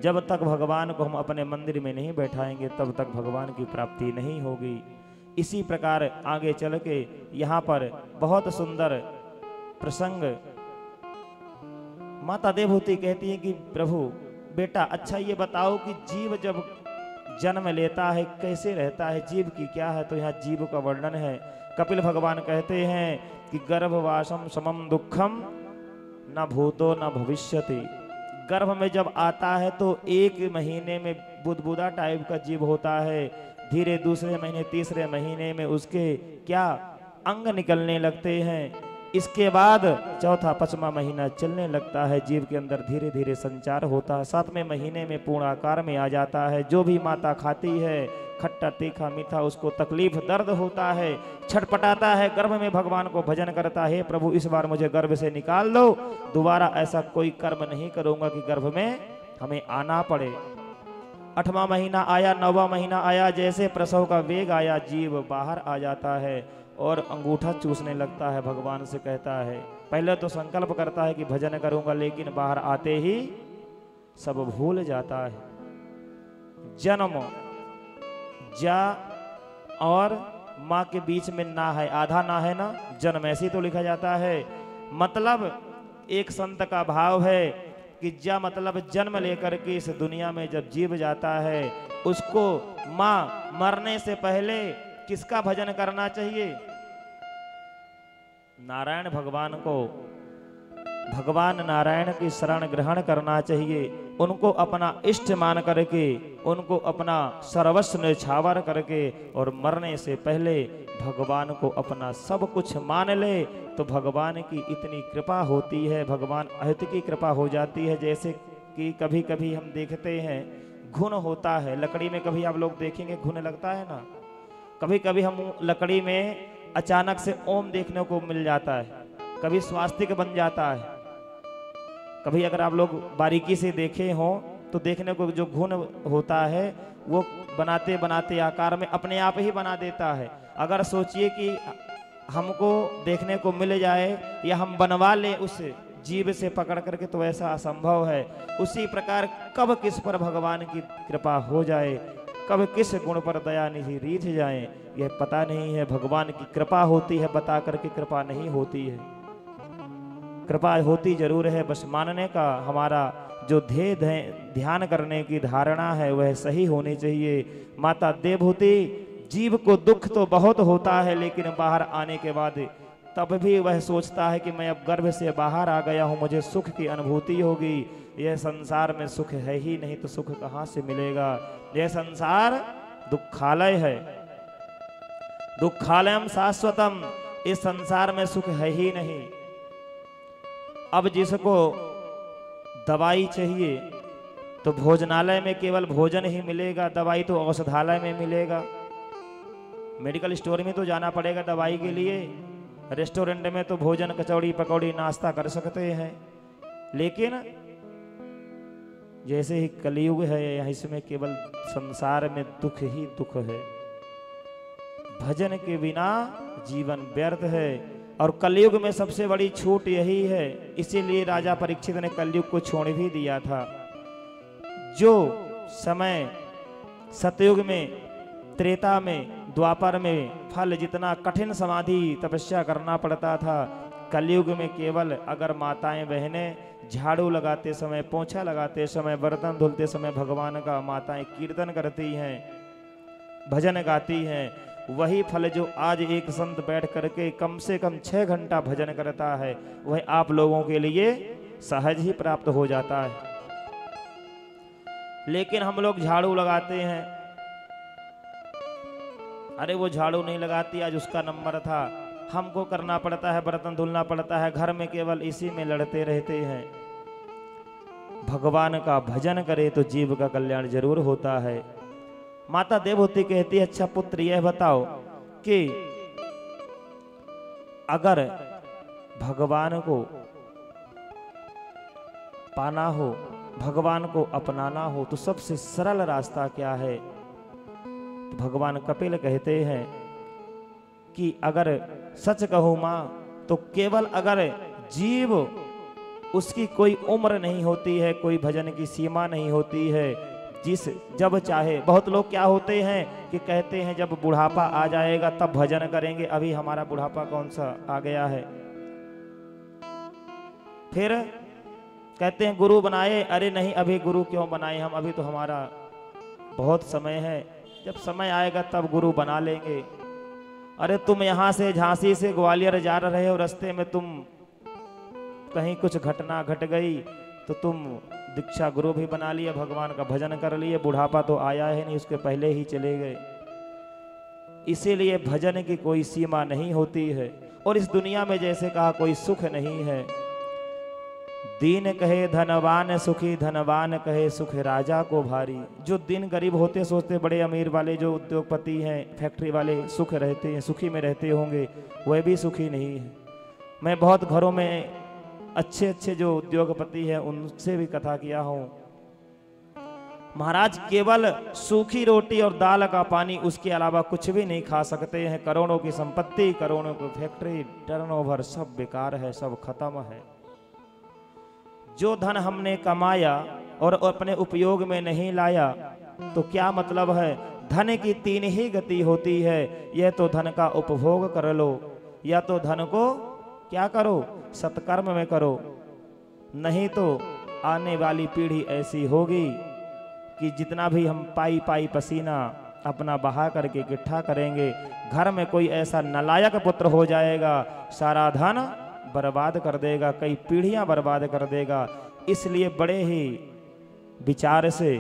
जब तक भगवान को हम अपने मंदिर में नहीं बैठाएंगे तब तक भगवान की प्राप्ति नहीं होगी। इसी प्रकार आगे चल के यहाँ पर बहुत सुंदर प्रसंग, माता देवहूति कहती है कि प्रभु बेटा अच्छा ये बताओ कि जीव जब जन्म लेता है कैसे रहता है, जीव की क्या है। तो यहाँ जीव का वर्णन है। कपिल भगवान कहते हैं कि गर्भवासम समम दुखम न भूतो न भविष्यति। गर्भ में जब आता है तो 1 महीने में बुदबुदा टाइप का जीव होता है, धीरे दूसरे महीने तीसरे महीने में उसके क्या अंग निकलने लगते हैं। इसके बाद चौथा 5वां महीना चलने लगता है, जीव के अंदर धीरे धीरे संचार होता है। 7वें महीने में पूर्ण आकार में आ जाता है। जो भी माता खाती है खट्टा तीखा मीठा उसको तकलीफ दर्द होता है, छटपटाता है, गर्भ में भगवान को भजन करता है, प्रभु इस बार मुझे गर्भ से निकाल दो, दोबारा ऐसा कोई कर्म नहीं करूंगा कि गर्भ में हमें आना पड़े। 8वां महीना आया, 9वां महीना आया, जैसे प्रसव का वेग आया जीव बाहर आ जाता है और अंगूठा चूसने लगता है। भगवान से कहता है, पहले तो संकल्प करता है कि भजन करूंगा, लेकिन बाहर आते ही सब भूल जाता है। जन्म जा और माँ के बीच में ना है, आधा ना है ना, जन्म ऐसे तो लिखा जाता है। मतलब एक संत का भाव है कि जा मतलब जन्म लेकर के इस दुनिया में जब जीव जाता है उसको माँ मरने से पहले किसका भजन करना चाहिए? नारायण भगवान को, भगवान नारायण की शरण ग्रहण करना चाहिए। उनको अपना इष्ट मान करके, उनको अपना सर्वस्व न्यौछावर करके और मरने से पहले भगवान को अपना सब कुछ मान ले तो भगवान की इतनी कृपा होती है, भगवान अहित की कृपा हो जाती है। जैसे कि कभी कभी हम देखते हैं घुन होता है लकड़ी में, कभी आप लोग देखेंगे घुन लगता है ना। कभी कभी हम लकड़ी में अचानक से ओम देखने को मिल जाता है, कभी स्वास्तिक बन जाता है। कभी अगर आप लोग बारीकी से देखे हो तो देखने को जो घुन होता है वो बनाते बनाते आकार में अपने आप ही बना देता है। अगर सोचिए कि हमको देखने को मिल जाए या हम बनवा ले उस जीव से पकड़ करके, तो ऐसा असंभव है। उसी प्रकार कब किस पर भगवान की कृपा हो जाए, कब किस गुण पर दया निधि रीझ जाए, यह पता नहीं है। भगवान की कृपा होती है, बता करके कृपा नहीं होती है। कृपा होती जरूर है, बस मानने का हमारा जो ध्यान करने की धारणा है वह सही होनी चाहिए। माता देवहूति जीव को दुख तो बहुत होता है, लेकिन बाहर आने के बाद तब भी वह सोचता है कि मैं अब गर्भ से बाहर आ गया हूँ, मुझे सुख की अनुभूति होगी। यह संसार में सुख है ही नहीं तो सुख कहाँ से मिलेगा। यह संसार दुखालय है, दुखालयम शाश्वतम। इस संसार में सुख है ही नहीं। अब जिसको दवाई चाहिए तो भोजनालय में केवल भोजन ही मिलेगा, दवाई तो औषधालय में मिलेगा। मेडिकल स्टोर में तो जाना पड़ेगा दवाई के लिए, रेस्टोरेंट में तो भोजन कचौड़ी पकौड़ी नाश्ता कर सकते हैं। लेकिन जैसे ही कलयुग है इसमें केवल संसार में दुख ही दुख है। भजन के बिना जीवन व्यर्थ है और कलयुग में सबसे बड़ी छूट यही है। इसीलिए राजा परीक्षित ने कलयुग को छोड़ भी दिया था। जो समय सतयुग में, त्रेता में, द्वापर में फल जितना कठिन समाधि तपस्या करना पड़ता था, कलयुग में केवल अगर माताएं बहनें झाड़ू लगाते समय, पोंछा लगाते समय, बर्तन धुलते समय भगवान का माताएं कीर्तन करती हैं, भजन गाती हैं, वही फल जो आज एक संत बैठ करके कम से कम 6 घंटा भजन करता है वह आप लोगों के लिए सहज ही प्राप्त हो जाता है। लेकिन हम लोग झाड़ू लगाते हैं, अरे वो झाड़ू नहीं लगाती, आज उसका नंबर था, हमको करना पड़ता है, बर्तन धुलना पड़ता है, घर में केवल इसी में लड़ते रहते हैं। भगवान का भजन करे तो जीव का कल्याण जरूर होता है। माता देवहूति कहती है, अच्छा पुत्र यह बताओ कि अगर भगवान को पाना हो, भगवान को अपनाना हो तो सबसे सरल रास्ता क्या है? तो भगवान कपिल कहते हैं कि अगर सच कहूं मां तो केवल अगर जीव उसकी कोई उम्र नहीं होती है, कोई भजन की सीमा नहीं होती है। जिस जब चाहे, बहुत लोग क्या होते हैं कि कहते हैं जब बुढ़ापा आ जाएगा तब भजन करेंगे। अभी हमारा बुढ़ापा कौन सा आ गया है। फिर कहते हैं गुरु बनाए, अरे नहीं अभी गुरु क्यों बनाए हम, अभी तो हमारा बहुत समय है, जब समय आएगा तब गुरु बना लेंगे। अरे तुम यहाँ से झांसी से ग्वालियर जा रहे हो, रास्ते में तुम कहीं कुछ घटना घट गई तो तुम दीक्षा गुरु भी बना लिए, भगवान का भजन कर लिए, बुढ़ापा तो आया है नहीं, उसके पहले ही चले गए। इसीलिए भजन की कोई सीमा नहीं होती है। और इस दुनिया में जैसे कहा कोई सुख नहीं है। दीन कहे धनवान सुखी, धनवान कहे सुख राजा को भारी। जो दिन गरीब होते सोचते बड़े अमीर वाले जो उद्योगपति हैं, फैक्ट्री वाले सुख रहते हैं, सुखी में रहते होंगे, वह भी सुखी नहीं है। मैं बहुत घरों में अच्छे अच्छे जो उद्योगपति हैं उनसे भी कथा किया हूँ। महाराज केवल सूखी रोटी और दाल का पानी, उसके अलावा कुछ भी नहीं खा सकते हैं। करोड़ों की संपत्ति, करोड़ों की फैक्ट्री, टर्नओवर सब बेकार है, सब खत्म है। जो धन हमने कमाया और अपने उपयोग में नहीं लाया तो क्या मतलब है। धन की तीन ही गति होती है, यह तो धन का उपभोग कर लो, या तो धन को क्या करो, सत्कर्म में करो, नहीं तो आने वाली पीढ़ी ऐसी होगी कि जितना भी हम पाई पाई पसीना अपना बहा करके इकट्ठा करेंगे, घर में कोई ऐसा नालायक पुत्र हो जाएगा, सारा धन बर्बाद कर देगा, कई पीढ़ियां बर्बाद कर देगा। इसलिए बड़े ही विचार से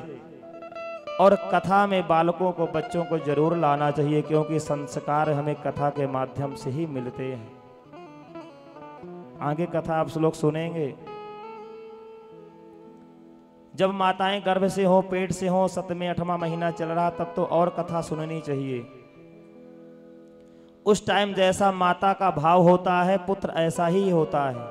और कथा में बालकों को, बच्चों को जरूर लाना चाहिए, क्योंकि संस्कार हमें कथा के माध्यम से ही मिलते हैं। आगे कथा आप लोग सुनेंगे। जब माताएं गर्भ से हो, पेट से हो, 7वें 8वां महीना चल रहा, तब तो और कथा सुननी चाहिए। उस टाइम जैसा माता का भाव होता है, पुत्र ऐसा ही होता है।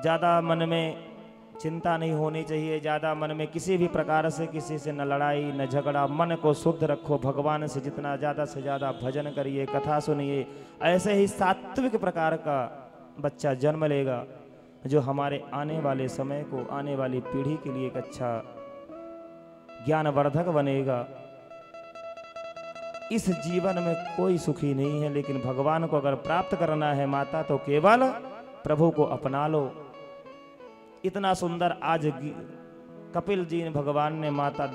ज्यादा मन में चिंता नहीं होनी चाहिए, ज्यादा मन में किसी भी प्रकार से किसी से न लड़ाई न झगड़ा। मन को शुद्ध रखो, भगवान से जितना ज्यादा से ज्यादा भजन करिए, कथा सुनिए। ऐसे ही सात्विक प्रकार का बच्चा जन्म लेगा, जो हमारे आने वाले समय को, आने वाली पीढ़ी के लिए एक अच्छा ज्ञानवर्धक बनेगा। इस जीवन में कोई सुखी नहीं है, लेकिन भगवान को अगर प्राप्त करना है माता, तो केवल प्रभु को अपना लो। इतना सुंदर आज कपिल जी ने, भगवान ने माता